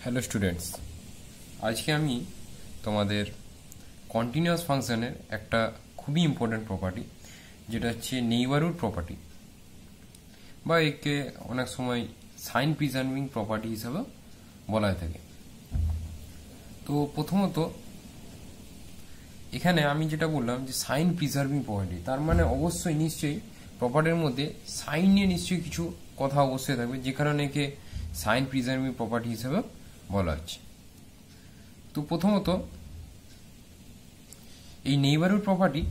Hello students, আজকে আমি তোমাদের কন্টিনিউয়াস ফাংশনের একটা খুবই ইম্পর্ট্যান্ট প্রপার্টি, যেটা হচ্ছে নেইবারহুড প্রপার্টি, বা একে অনেক সময় সাইন প্রিজার্ভিং প্রপার্টি হিসেবে বলা হয়ে থাকে। তো প্রথমত এখানে আমি যেটা বললাম যে সাইন প্রিজার্ভিং প্রপার্টি, তার মানে অবশ্যই নিশ্চয়ই প্রপার্টির মধ্যে সাইন নিয়ে নিশ্চয়ই কিছু কথা অবশ্যই থাকবে, যে কারণে একে সাইন প্রিজার্ভিং প্রপার্টি হিসেবে বলা হচ্ছে। তো প্রথমত এই নেইবারহুড প্রপার্টি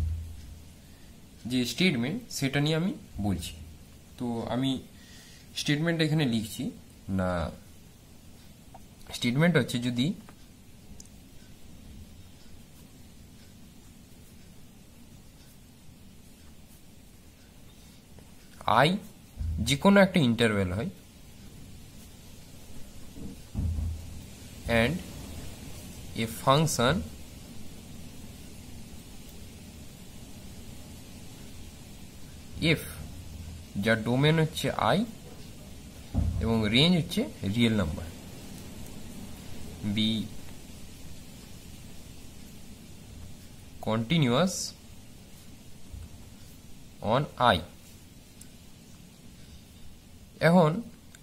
যে স্টেটমেন্ট, সেটা নিয়ে আমি বলছি। তো আমি স্টেটমেন্ট এখানে লিখছি না। স্টেটমেন্ট হচ্ছে, যদি আই যে কোনো একটা ইন্টারভ্যাল হয় and a function if যার ডোমেন হচ্ছে i এবং রেঞ্জ হচ্ছে real number, be continuous on i। এখন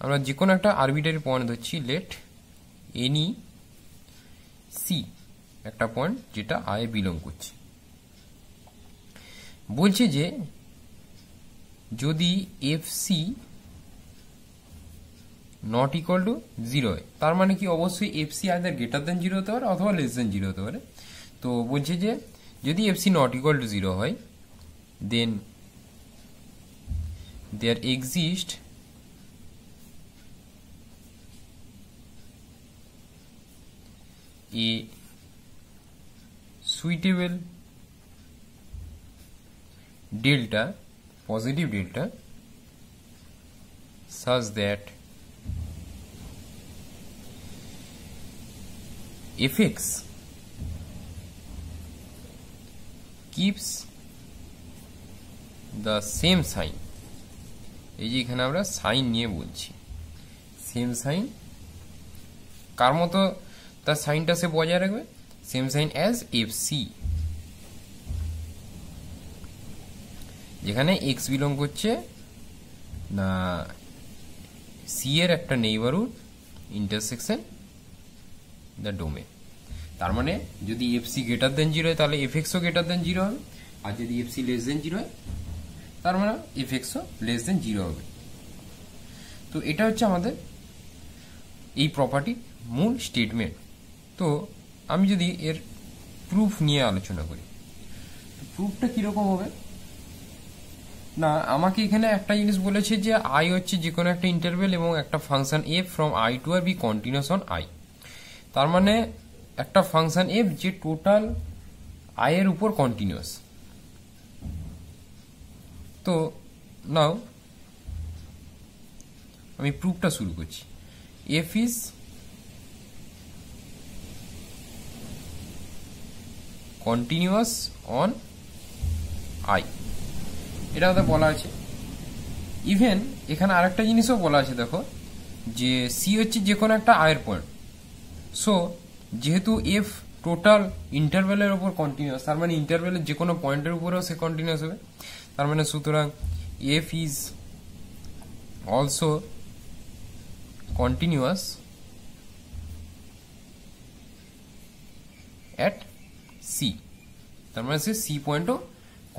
আমরা যে কোনো একটা আরবিটারি পয়েন্ট ধরছি, লেট এনি সি, একটা পয়েন্ট যেটা আই বিলং করছে। বলছে যে যদি F C not equal to 0 হয়, তার মানে কি অবশ্যই f C either greater than 0 হতে পারে অথবা লেস দেন 0 হতে পারে। তো বলছে যে যদি F C not equal to 0 হয়, then there exist a suitable delta, positive delta, such that fx keeps the same sign। এই যে এখানে আমরা সাইন নিয়ে বলছি, সেম সাইন কার মতো তার সাইনটা সে বজায় রাখবে, same sign as f C, যেখানে এক্স বিলং করছে না সি এর একটা নেইবারহুড ইন্টারসেকশন দ্য ডোমেন। তার মানে যদি এফ সি গ্রেটার দেন 0 হয়, তাহলে এফ এক্সও গ্রেটার দেন 0 হবে, আর যদি এফ সি লেস দেন 0 হয়, তার মানে এফ এক্সও লেস দেন 0 হবে। তো এটা হচ্ছে আমাদের এই প্রপার্টির মূল স্টেটমেন্ট। তো আমি যদি এর প্রুফ নিয়ে আলোচনা করি, প্রুফটা কিরকম হবে না, আমাকে এখানে একটা জিনিস বলেছে যে আই হচ্ছে যে কোনো একটা ইন্টারভেল এবং একটা function f from I to R be continuous on I. তার মানে একটা ফাংশন এফ যে টোটাল আই এর উপর কন্টিনিউয়াস। তো নাও আমি প্রুফটা শুরু করছি। F is continuous on I, এটা আমাদের বলা আছে। ইভেন এখানে আরেকটা জিনিসও বলা আছে, দেখো যে সি হচ্ছে যে কোনো একটা আয়ের পয়েন্ট। সো যেহেতু এফ টোটাল ইন্টারভেলের উপর কন্টিনিউয়াস, তার মানে ইন্টারভেলের যে কোনো পয়েন্টের উপরেও সে কন্টিনিউয়াস হবে। তার মানে সুতরাং f is also continuous at C, তার মানে সে সি পয়েন্টও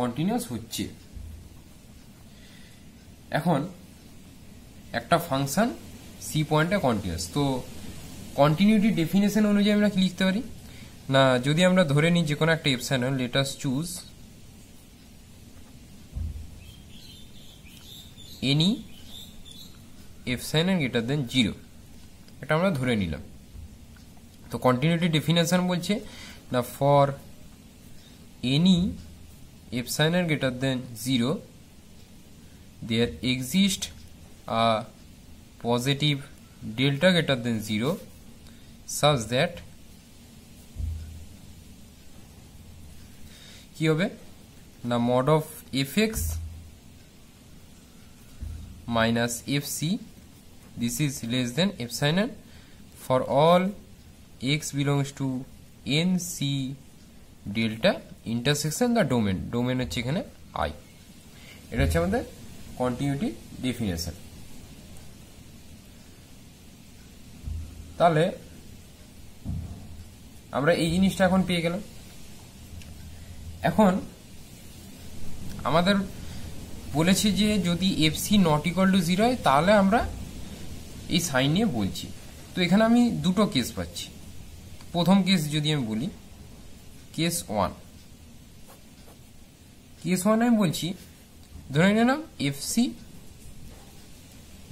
কন্টিনিউয়াস হচ্ছে। এখন একটা ফাংশন সি পয়েন্টে কন্টিনিউয়াস, তো কন্টিনিউটি ডেফিনেশন অনুযায়ী আমরা কি লিখতে পারি না, যদি আমরা ধরে নিই যে কোনো একটা epsilon, let us choose any epsilon greater than 0, এটা আমরা ধরে নিলাম। তো কন্টিনিউটি ডেফিনেশন বলছে না, for any epsilon greater than 0 there exists a positive delta greater than 0 such that কি হবে না, mod of fx minus fc, this is less than epsilon for all x belongs to N C delta intersection the domain, domain হচ্ছে এখানে I. এটা হচ্ছে আমাদের continuity definition. তাহলে আমরা এই জিনিসটা এখন পেয়ে গেলাম। এখন আমাদের বলেছে যে যদি এফসি নট ইকুয়াল টু 0 হয় তাহলে আমরা এই সাইন নিয়ে বলছি। তো এখানে আমি দুটো কেস পাচ্ছি। প্রথম কেস যদি আমি বলি, কেস 1 আমি বলছি ধরে নিলাম এফসি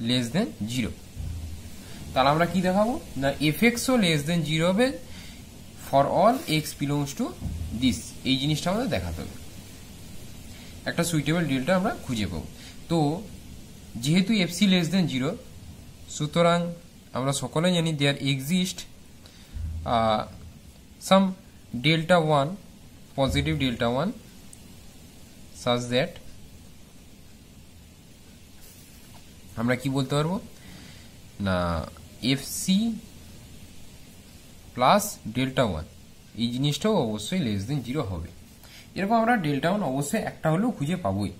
লেস দেন 0, তাহলে আমরা কি দেখাবো না এফএক্সও লেস দেন 0 হবে for all x belongs to this. এই জিনিসটা আমাদের দেখাতে হবে, একটা সুইটেবল ডেল্টা আমরা খুঁজে পাবো। তো যেহেতু এফসি লেস দেন 0, সুতরাং আমরা সকলে জানি there exist some delta 1, positive delta 1 such that আমরা কি বলতে পারবো না এফসি প্লাস ডেল্টা 1 এই জিনিসটাও অবশ্যই লেস দেন 0 হবে। এরকম আমরা ডেল্টা 1 অবশ্যই একটা হলেও খুঁজে পাবোই।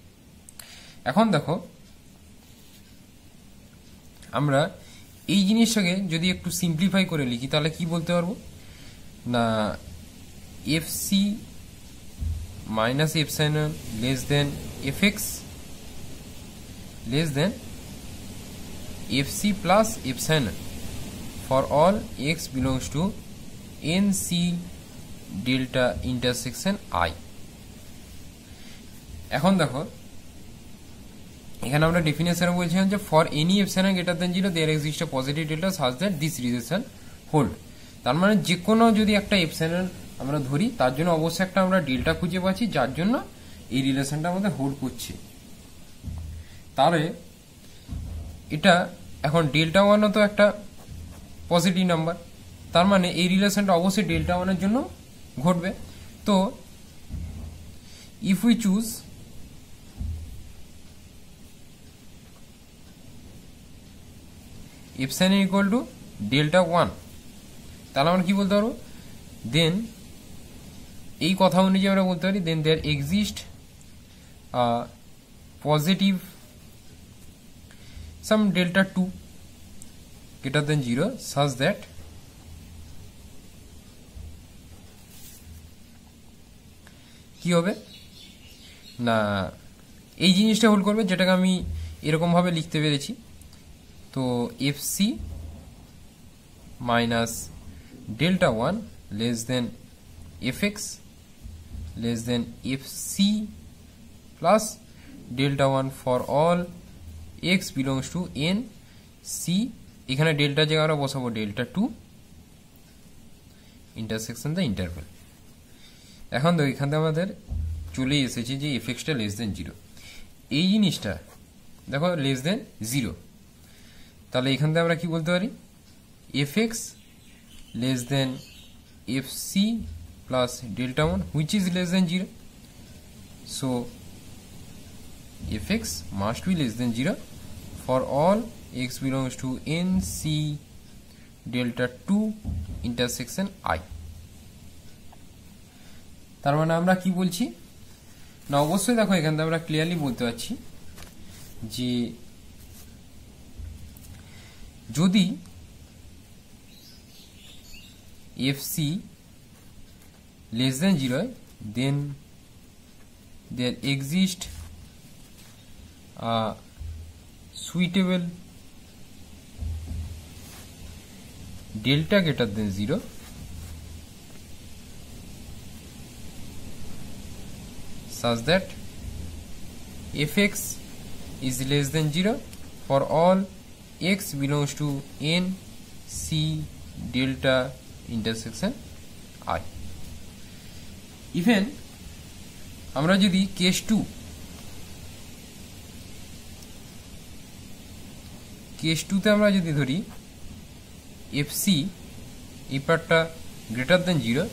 এখন দেখো আমরা এই জিনিসটাকে যদি একটু সিম্পলিফাই করে লিখি তাহলে কি বলতে পারবো না f C minus epsilon less than f x less than f C plus epsilon for all x belongs to N C delta intersection I. এখন দেখো এখানে আমরা ডেফিনেশনে বলছিলাম যে for any epsilon greater than 0 there exist a positive delta such that this relation hold. তার মানে যে কোনো যদি একটা এপসাইলন আমরা ধরি তার জন্য অবশ্যই একটা আমরা ডেল্টা খুঁজে পাচ্ছি যার জন্য এই রিলেশনটা আমাদের হোল্ড করছে। তাহলে এটা এখন ডেল্টা 1ও তো একটা পজিটিভ নাম্বার, তার মানে এই রিলেশনটা অবশ্যই ডেল্টা 1 এর জন্য ঘটবে। তো if we choose epsilon equal to delta 1, তাহলে আমরা কি বলতে পারবো দেন এই কথা অনুযায়ী আমরা বলতে পারি then there exist positive some delta 2 greater than 0 such that কি হবে না এই জিনিসটা হোল্ড করবে, যেটাকে আমি এরকম ভাবে লিখতে পেরেছি। তো f C minus delta 1 less than f x less than f C plus delta 1 for all x belongs to N C, এখানে ডেল্টা জায়গায় আমরা বসাবো ডেল্টা 2 ইন্টারসেকশন দ্য ইন্টারভ্যাল। এখন দেখো এখান থেকে আমাদের চলে এসেছে যে এফএক্সটা লেস দেন 0, এই জিনিসটা দেখো লেস দেন 0, তাহলে এখান থেকে আমরা কি বলতে পারি FX less than FC plus delta 1 which is less than 0, so fx must be less than 0 for all x belongs to nc delta 2 intersection I। তার মানে আমরা কি বলছি না অবশ্যই দেখো এখান থেকে আমরা ক্লিয়ারলি বলতে পারছি যে যদি fc less than 0 then there exist a suitable delta greater than 0 such that fx is less than 0 for all x belongs to n c delta intersection I। Even আমরা যদি কেস 2 তে আমরা যদি ধরি এফসি এই পার্টটা গ্রেটার দেন 0,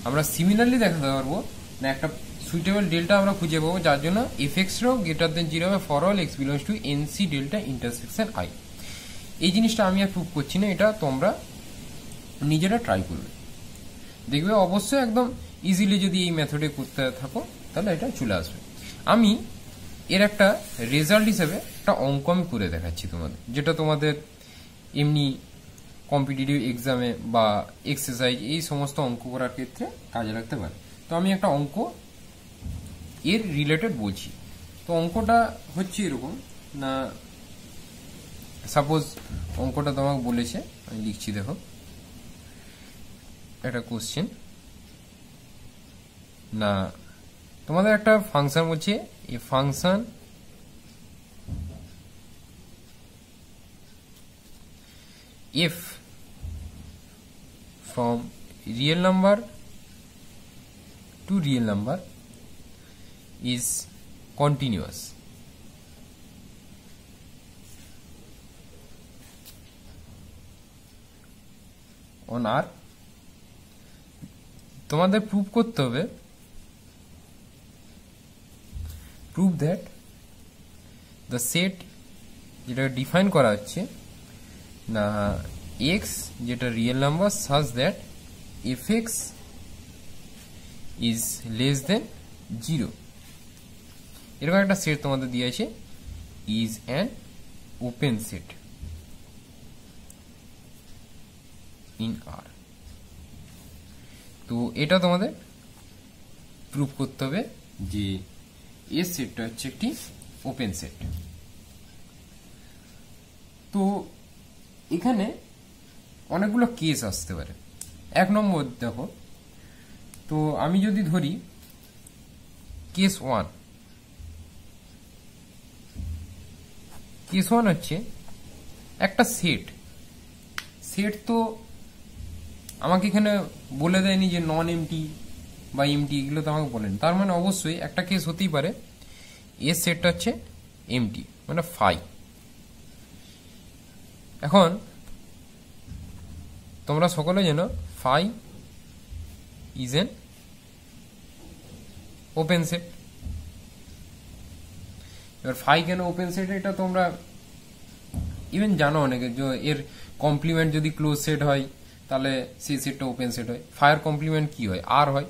আমরা similarly দেখাতে পারবো না একটা সুইটেবল ডেল্টা আমরা খুঁজে পাবো যার জন্য এফএক্সও গ্রেটার দেন 0 হবে for all x belongs two NC delta intersection I. এই জিনিসটা আমি আর প্রুভ করছি না, এটা তোমরা নিজেরা ট্রাই করবে, দেখবে অবশ্যই একদম ইজিলি যদি এই মেথডে করতে থাকো তাহলে এটা চলে আসবে। আমি এর একটা রেজাল্ট হিসেবে একটা অঙ্ক আমি করে দেখাচ্ছি তোমাদের, যেটা তোমাদের এমনি কম্পিটিটিভ এক্সামে বা এক্সারসাইজ এই সমস্ত অঙ্ক করার ক্ষেত্রে কাজে লাগতে পারে। তো আমি একটা অঙ্ক এর রিলেটেড বলছি। তো অঙ্কটা হচ্ছে এরকম না, সাপোজ অঙ্কটা তোমাকে বলেছে, আমি লিখছি দেখো, একটা কোশ্চেন না, তোমাদের একটা ফাংশন বলছে, এ function if from real number to real number is continuous, on R তোমাদের প্রুভ করতে হবে, prove that the set যেটা ডিফাইন করা হচ্ছে না x যেটা real number such that fx is less than 0, এরকম একটা সেট তোমাদের দিয়ে আছে, is an open set in R। তো এটা তোমাদের প্রুভ করতে হবে যে এর সেটটা হচ্ছে একটি ওপেন সেট। তো এখানে অনেকগুলো কেস আসতে পারে। এক নম্বর দেখো, তো আমি যদি ধরি কেস 1, কেস 1 হচ্ছে একটা সেট। তো আমাকে এখানে বলে দেয়নি যে নন এমটি বা এমটি, এগুলো তো আমাকে বলেনি। তার মানে অবশ্যই একটা কেস হতেই পারে এর সেটটা হচ্ছে এমটি, মানে ফাই। এখন তোমরা সকলে জানো phi is an open set. এবার ফাই কেন ওপেন সেট এটা তোমরা ইভেন জানো অনেকে, যে এর কমপ্লিমেন্ট যদি ক্লোজ সেট হয় তাহলে সেই সেটটা ওপেন সেট হয়। ফাইয়ের কমপ্লিমেন্ট কি হয়? আর হয়,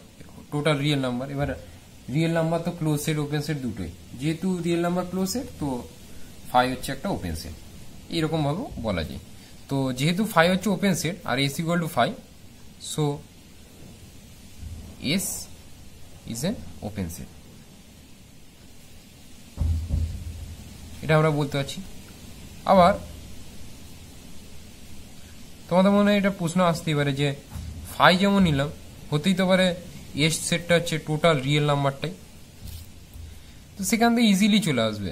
টোটাল রিয়েল নাম্বার। এবার রিয়েল নাম্বার তো ক্লোজ সেট ওপেন সেট দুটোই, যেহেতু রিয়েল নাম্বার ক্লোজ সেট তো ফাই হচ্ছে একটা ওপেন সেট, এইরকম ভাবে বলা যায়। তো যেহেতু ফাই হচ্ছে ওপেন সেট আর S equal to phi, so S is an open set, এটা আমরা বলতে পারছি। আবার তোমাদের মনে এটা প্রশ্ন আসতেই পারে যে ফাই যেমন নিলাম, হতেই তো পারে এস সেটটা হচ্ছে টোটাল রিয়েল নাম্বারটাই, তো সেখান থেকে ইজিলি চলে আসবে,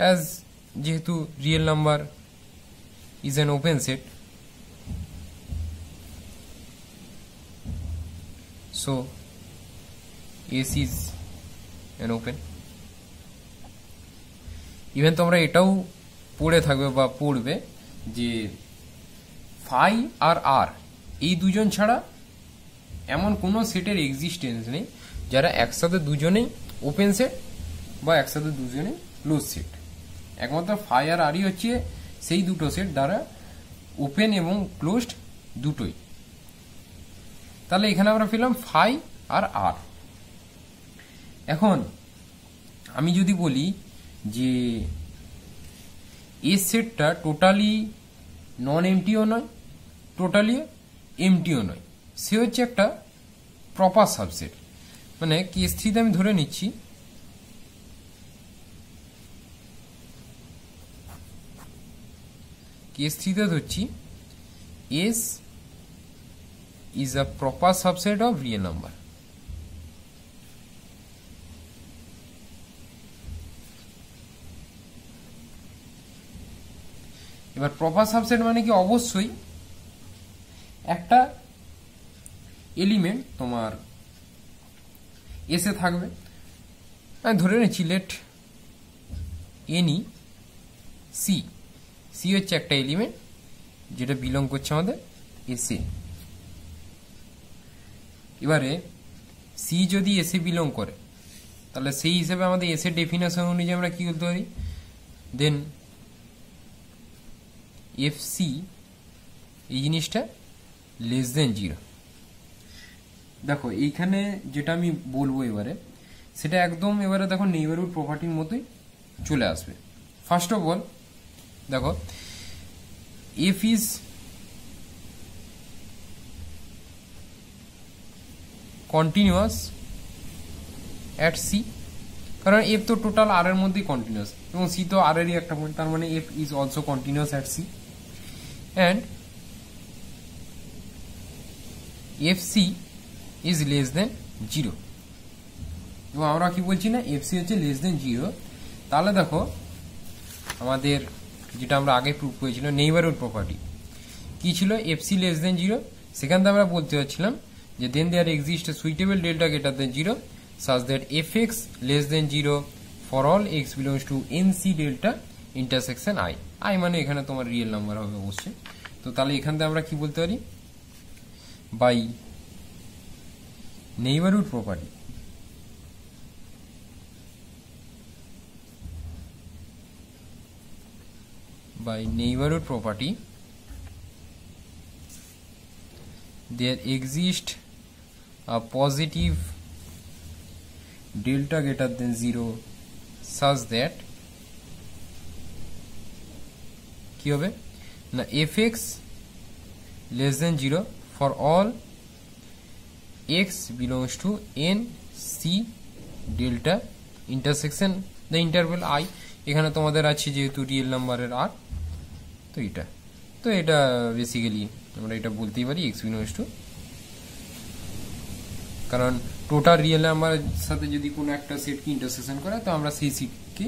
অ্যাজ যেহেতু real number is an open set, so S is an open. Even তোমরা এটাও পড়ে থাকবে বা পড়বে যে ফাই আর আর এই দুজন ছাড়া এমন কোনো সেটের এক্সিস্টেন্স নেই যারা একসাথে দুজনেই ওপেন সেট বা একসাথে দুজনেই ক্লোজ সেট। একমাত্র ফাই আর আরই হচ্ছে সেই দুটো সেট দ্বারা ওপেন এবং ক্লোজড দুটোই। তাহলে এখানে আমরা পেলাম ফাই আর আর। এখন আমি যদি বলি যে এই সেটটা টোটালি নন এমটিও নয়, টোটালি এমটিও নয়, সে হচ্ছে একটা প্রপার সাবসেট। মানে কেস থ্রিতে আমি ধরে নিচ্ছি কেস থ্রিতে ধরছি S is a proper subset of real number. এবার প্রপার সাবসেট মানে কি, অবশ্যই একটা এলিমেন্ট তোমার এসে থাকবে। আমি ধরে নিচ্ছি লেট এনি সি, সি হচ্ছে একটা এলিমেন্ট যেটা বিলং করছে আমাদের এসে। এবারে সি যদি এসে বিলং করে তাহলে সেই হিসেবে আমাদের এসে ডেফিনেশন অনুযায়ী আমরা কি বলতে পারি, দেন if C এই জিনিসটা লেস দেন 0। দেখো এইখানে যেটা আমি বলবো এবারে সেটা একদম এবারে দেখো নেইবারহুড প্রপার্টির মতোই চলে আসবে। ফার্স্ট অফ অল দেখো F is continuous at C, কারণ এফ তো টোটাল আর এর মধ্যেই কন্টিনিউয়াস এবং সি তো আর এরই একটা পয়েন্ট, তার মানে F is also continuous at C and F C is less than 0। এবং আমরা কি বলছি না এফ সি হচ্ছে লেস দেন 0। তাহলে দেখো আমাদের যেটা আমরা আগে প্রুভ করেছিল নেইবারহুড প্রপার্টি কি ছিল, এফ সি লেস দেন 0, সেখান থেকে আমরা বলতে পারছিলাম যে then there exist suitable delta greater than 0 such that fx less than 0 for all x belongs to nc delta intersection i। i মানে এখানে তোমার রিয়েল নাম্বার হবে অবশ্যই। তো তাহলে এখান থেকে আমরা কি বলতে পারি, by neighbourhood property there exists a positive delta greater than 0 such that কি হবে না fx less than 0 for all x belongs to n c delta intersection the interval I। এখানে তোমাদের আছে যেহেতু রিয়েল নাম্বারের r, তো এটা বেসিক্যালি আমরা এটা বলতেই পারি x belongs to, কারণ টোটাল রিয়েল নাম্বারের সাথে যদি কোনো একটা সেটকে ইন্টারসেকশন করে তো আমরা সেই সেটকে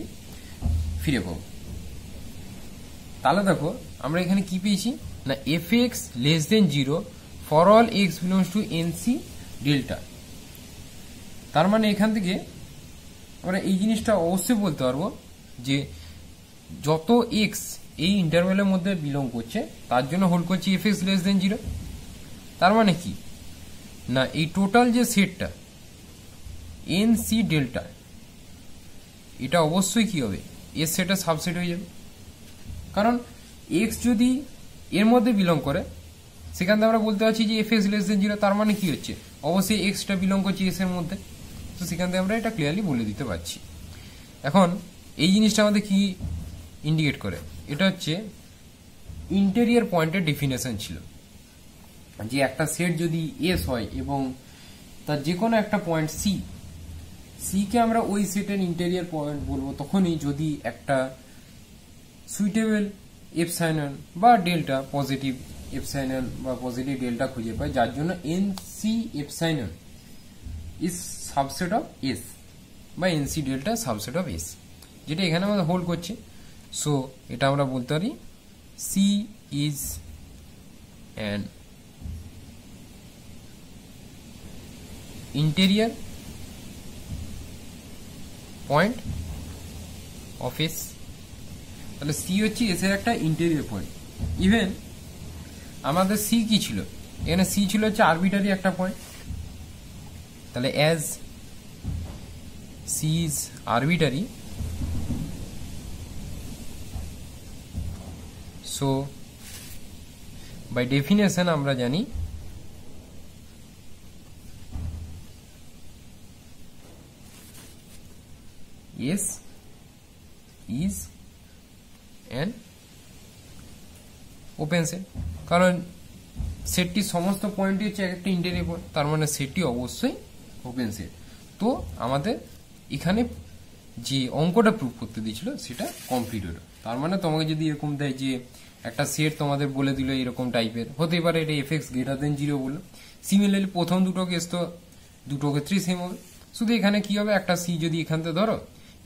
ফিরে পাবো। তাহলে দেখো আমরা এখানে কি পেয়েছি না fx less than 0 for all x belongs to nc delta. তার মানে এখান থেকে আমরা এই জিনিসটা অবশ্যই বলতে পারবো যে যত x এই ইন্টারভ্যালের মধ্যে বিলং করছে তার জন্য হোল্ড করছি fx লেস দেন 0। তার মানে কি না এই টোটাল যে সেটটা nc ডেল্টা এটা অবশ্যই কি হবে এর সেটের সাবসেট হয়ে যাবে, কারণ x যদি এর মধ্যে বিলং করে সেখান থেকে আমরা বলতে পারছি যে fx লেস দেন 0, তার মানে কি হচ্ছে অবশ্যই x টা বিলং করছে s এর মধ্যে। তো সেখান থেকে আমরা এটা ক্লিয়ারলি বলে দিতে পারছি। এখন এই জিনিসটা আমাদের কি ইন্ডিকেট করে, এটা হচ্ছে ইন্টেরিয়র পয়েন্টের ডেফিনেশন ছিল যে একটা সেট যদি এস হয় এবং তার যে কোনো একটা পয়েন্ট সি কে আমরা ওই সেটের ইন্টেরিয়র পয়েন্ট বলবো তখনই যদি একটা সুইটেবল এপসাইলন বা ডেল্টা পজিটিভ এপসাইলন বা পজিটিভ ডেল্টা খুঁজে পায় যার জন্য NC epsilon is subset of S বা NC delta subset of S, যেটা এখানে আমাদের হোল্ড করছে। সো এটা আমরা বলতে পারি C is an interior point of S. তাহলে সি হচ্ছে এস এর একটা ইন্টেরিয়র পয়েন্ট। ইভেন আমাদের সি কি ছিল, এখানে সি ছিল হচ্ছে আরবিটারি একটা পয়েন্ট। তাহলে as C is arbitrary, so by definition আমরা জানি S is an open set, কারণ সেটটি সমস্ত পয়েন্টই হচ্ছে একটা ইন্টেরিয়র পয়েন্ট, তার মানে সেটটি অবশ্যই ওপেন সেট। তো আমাদের এখানে যে অঙ্কটা প্রুভ করতে দিয়েছিল সেটা কমপ্লিট হলো। তার মানে তোমাকে যদি এরকম দেয় যে একটা সেট তোমাদের বলে দিল এরকম টাইপের, হতে পারে এটা এফএক্স গ্রেটার দেন 0 বললো, সিমিলারলি প্রথম দুটো কেস তো দুটো ক্ষেত্রেই সেম হবে। শুধু এখানে কি হবে একটা সি যদি এখান থেকে ধরো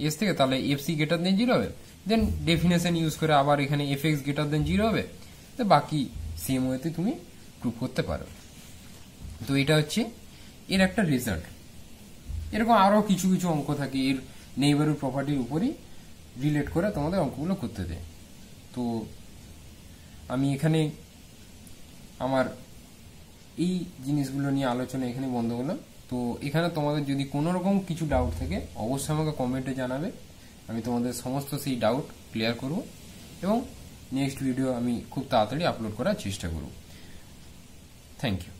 এস থেকে, তাহলে এফ সি গ্রেটার দেন 0 হবে, দেন ডেফিনেশন ইউজ করে আবার এখানে এফএক্স গ্রেটার দেন 0 হবে, তো বাকি সেম ওয়েতে তুমি প্রুভ করতে পারো। তো এটা হচ্ছে এর একটা রেজাল্ট। এরকম আরো কিছু কিছু অঙ্ক থাকে এর নেইবারহুড প্রপার্টির উপরই রিলেট করে তোমাদের অঙ্কগুলো করতে দেয়। তো আমি এখানে আমার এই জিনিসগুলো নিয়ে আলোচনা এখানে বন্ধ করলাম। তো এখানে তোমাদের যদি কোনো রকম কিছু ডাউট থাকে অবশ্যই আমাকে কমেন্টে জানাবে, আমি তোমাদের সমস্ত সেই ডাউট ক্লিয়ার করব এবং নেক্সট ভিডিও আমি খুব তাড়াতাড়ি আপলোড করার চেষ্টা করব। Thank you.